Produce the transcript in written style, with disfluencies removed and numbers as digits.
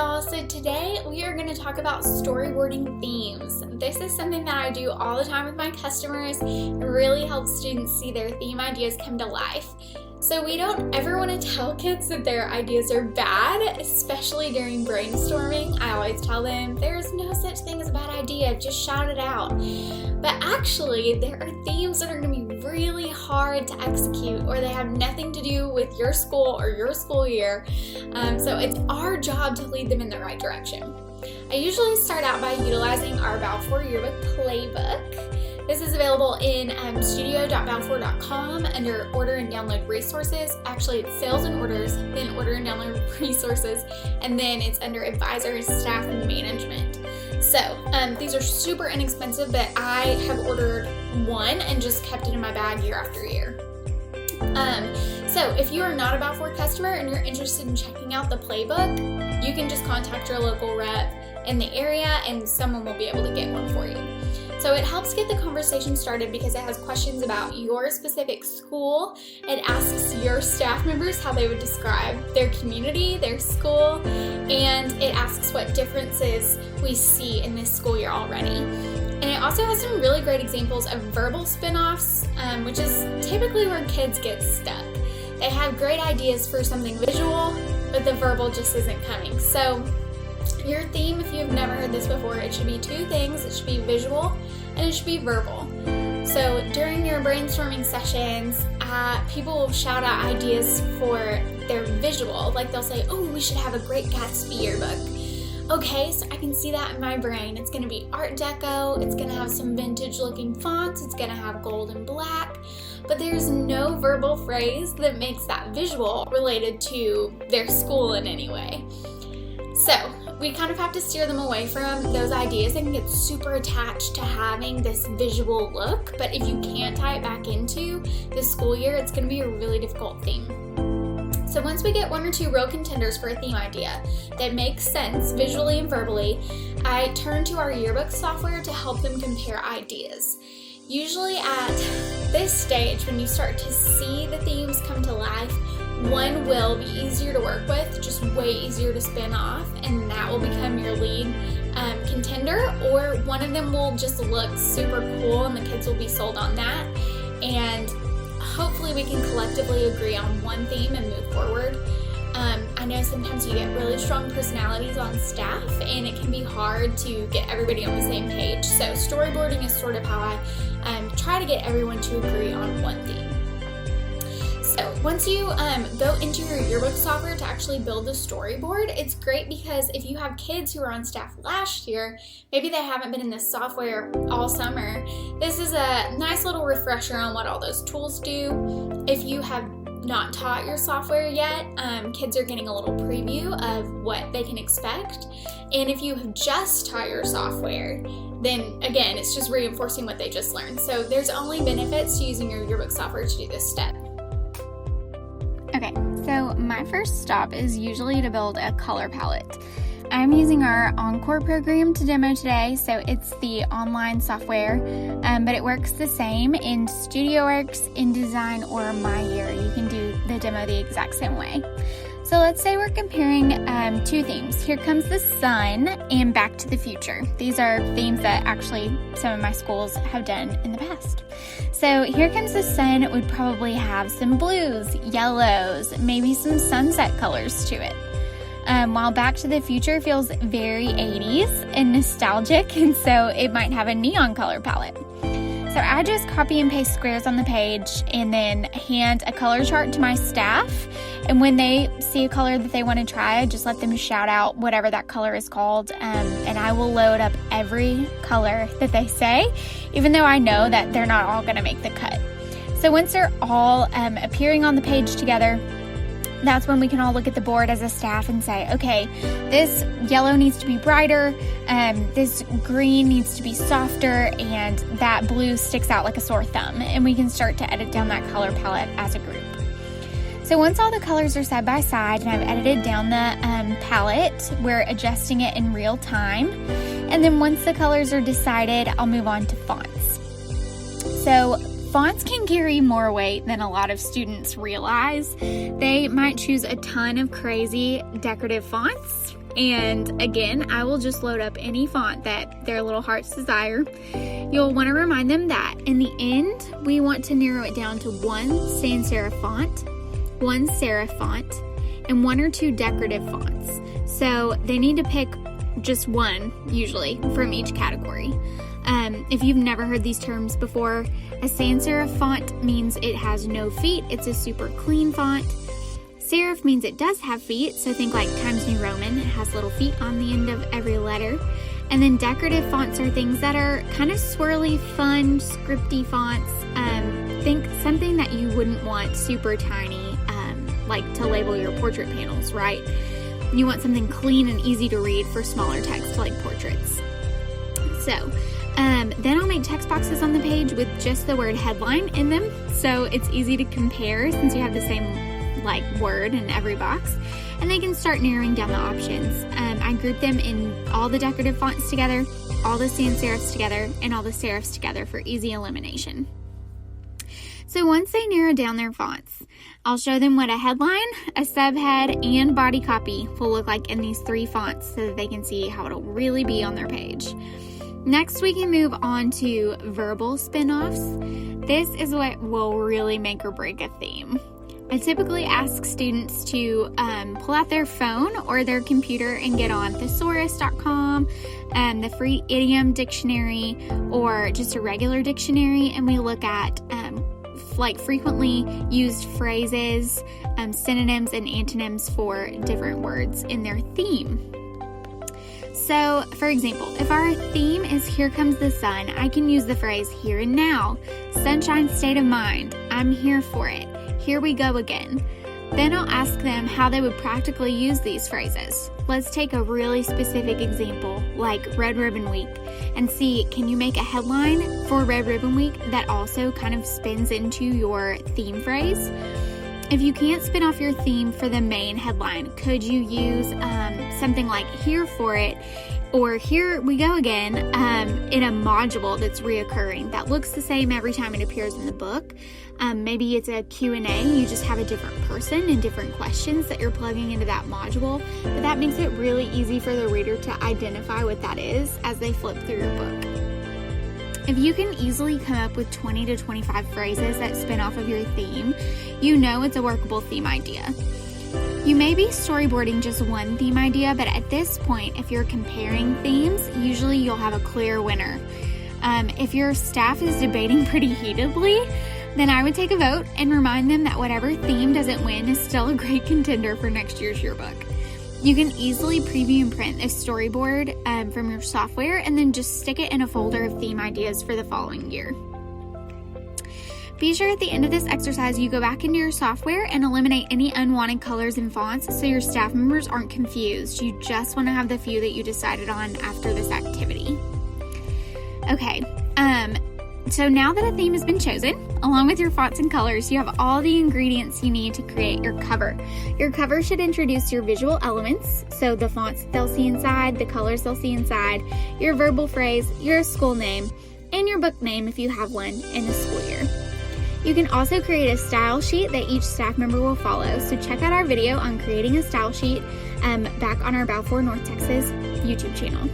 y'all. So today we are going to talk about storyboarding themes. This is something that I do all the time with my customers. It really helps students see their theme ideas come to life. So we don't ever want to tell kids that their ideas are bad, especially during brainstorming. I always tell them there's no such thing as a bad idea, just shout it out. But actually, there are themes that are going to be really hard to execute, or they have nothing to do with your school or your school year. So it's our job to lead them in the right direction. I usually start out by utilizing our Balfour Yearbook Playbook. This is available in studio.balfour.com under Order and Download Resources. Actually, it's Sales and Orders, then Order and Download Resources, and then it's under Advisors, Staff, and Management. So these are super inexpensive, but I have ordered one and just kept it in my bag year after year. So if you are not a Balfour customer and you're interested in checking out the playbook, you can just contact your local rep in the area and someone will be able to get one for you. So it helps get the conversation started because it has questions about your specific school. It asks your staff members how they would describe their community, their school, and it asks what differences we see in this school year already. And it also has some really great examples of verbal spin-offs, which is typically where kids get stuck. They have great ideas for something visual, but the verbal just isn't coming. So your theme, if you've never heard this before, it should be two things. It should be visual and it should be verbal. So during your brainstorming sessions, people will shout out ideas for their visual. Like they'll say, oh, we should have a Great Gatsby yearbook. Okay, so I can see that in my brain. It's going to be Art Deco. It's going to have some vintage looking fonts. It's going to have gold and black. But there's no verbal phrase that makes that visual related to their school in any way. So we kind of have to steer them away from those ideas. They can get super attached to having this visual look, but if you can't tie it back into the school year, it's going to be a really difficult theme. So once we get one or two real contenders for a theme idea that makes sense visually and verbally, I turn to our yearbook software to help them compare ideas. Usually at this stage, when you start to see the themes come to life, one will be easier to work with, just way easier to spin off, and that will become your lead contender, or one of them will just look super cool and the kids will be sold on that, and hopefully we can collectively agree on one theme and move forward. I know sometimes you get really strong personalities on staff and it can be hard to get everybody on the same page, so storyboarding is sort of how I try to get everyone to agree on one theme. So once you go into your yearbook software to actually build the storyboard, it's great because if you have kids who were on staff last year, maybe they haven't been in this software all summer, this is a nice little refresher on what all those tools do. If you have not taught your software yet, kids are getting a little preview of what they can expect. And if you have just taught your software, then again, it's just reinforcing what they just learned. So there's only benefits to using your yearbook software to do this step. Okay, so my first stop is usually to build a color palette. I'm using our Encore program to demo today, so it's the online software, but it works the same in StudioWorks, InDesign, or MyYear. You can do the demo the exact same way. So let's say we're comparing two themes. Here Comes the Sun and Back to the Future. These are themes that actually some of my schools have done in the past. So Here Comes the Sun would probably have some blues, yellows, maybe some sunset colors to it. While Back to the Future feels very 80s and nostalgic, and so it might have a neon color palette. So I just copy and paste squares on the page and then hand a color chart to my staff. And when they see a color that they want to try, I just let them shout out whatever that color is called. And I will load up every color that they say, even though I know that they're not all going to make the cut. So once they're all appearing on the page together, that's when we can all look at the board as a staff and say, okay, this yellow needs to be brighter, this green needs to be softer, and that blue sticks out like a sore thumb. And we can start to edit down that color palette as a group. So once all the colors are side by side and I've edited down the palette, we're adjusting it in real time. And then once the colors are decided, I'll move on to fonts. So fonts can carry more weight than a lot of students realize. They might choose a ton of crazy decorative fonts, And again, I will just load up any font that their little hearts desire. You'll want to remind them that in the end, we want to narrow it down to one sans serif font, one serif font, and 1 or 2 decorative fonts. So they need to pick just one, usually, from each category. If you've never heard these terms before, a sans serif font means it has no feet. It's a super clean font. Serif means it does have feet, so think like Times New Roman. It has little feet on the end of every letter. And then decorative fonts are things that are kind of swirly, fun, scripty fonts. Think something that you wouldn't want super tiny, like to label your portrait panels, right? You want something clean and easy to read for smaller text like portraits. So, then I'll make text boxes on the page with just the word headline in them, so it's easy to compare since you have the same word in every box, and they can start narrowing down the options. I group them in all the decorative fonts together, all the sans serifs together, and all the serifs together for easy elimination. So once they narrow down their fonts, I'll show them what a headline, a subhead, and body copy will look like in these 3 fonts so that they can see how it'll really be on their page. Next, we can move on to verbal spin-offs. This is what will really make or break a theme. I typically ask students to pull out their phone or their computer and get on thesaurus.com, the free idiom dictionary, or just a regular dictionary, and we look at frequently used phrases, synonyms, and antonyms for different words in their theme. So, for example, if our theme is Here Comes the Sun, I can use the phrase here and now, sunshine state of mind, I'm here for it, here we go again. Then I'll ask them how they would practically use these phrases. Let's take a really specific example, like Red Ribbon Week, and see, can you make a headline for Red Ribbon Week that also kind of spins into your theme phrase? If you can't spin off your theme for the main headline, could you use something like here for it or here we go again in a module that's reoccurring that looks the same every time it appears in the book? Maybe it's a Q&A, you just have a different person and different questions that you're plugging into that module, but that makes it really easy for the reader to identify what that is as they flip through your book. If you can easily come up with 20 to 25 phrases that spin off of your theme, you know it's a workable theme idea. You may be storyboarding just one theme idea, but at this point, if you're comparing themes, usually you'll have a clear winner. If your staff is debating pretty heatedly, then I would take a vote and remind them that whatever theme doesn't win is still a great contender for next year's yearbook. You can easily preview and print a storyboard from your software and then just stick it in a folder of theme ideas for the following year. Be sure at the end of this exercise you go back into your software and eliminate any unwanted colors and fonts so your staff members aren't confused. You just want to have the few that you decided on after this activity. Okay, so now that a theme has been chosen, along with your fonts and colors, you have all the ingredients you need to create your cover. Your cover should introduce your visual elements, so the fonts they'll see inside, the colors they'll see inside, your verbal phrase, your school name, and your book name if you have one in the school year. You can also create a style sheet that each staff member will follow, so check out our video on creating a style sheet back on our Balfour, North Texas YouTube channel.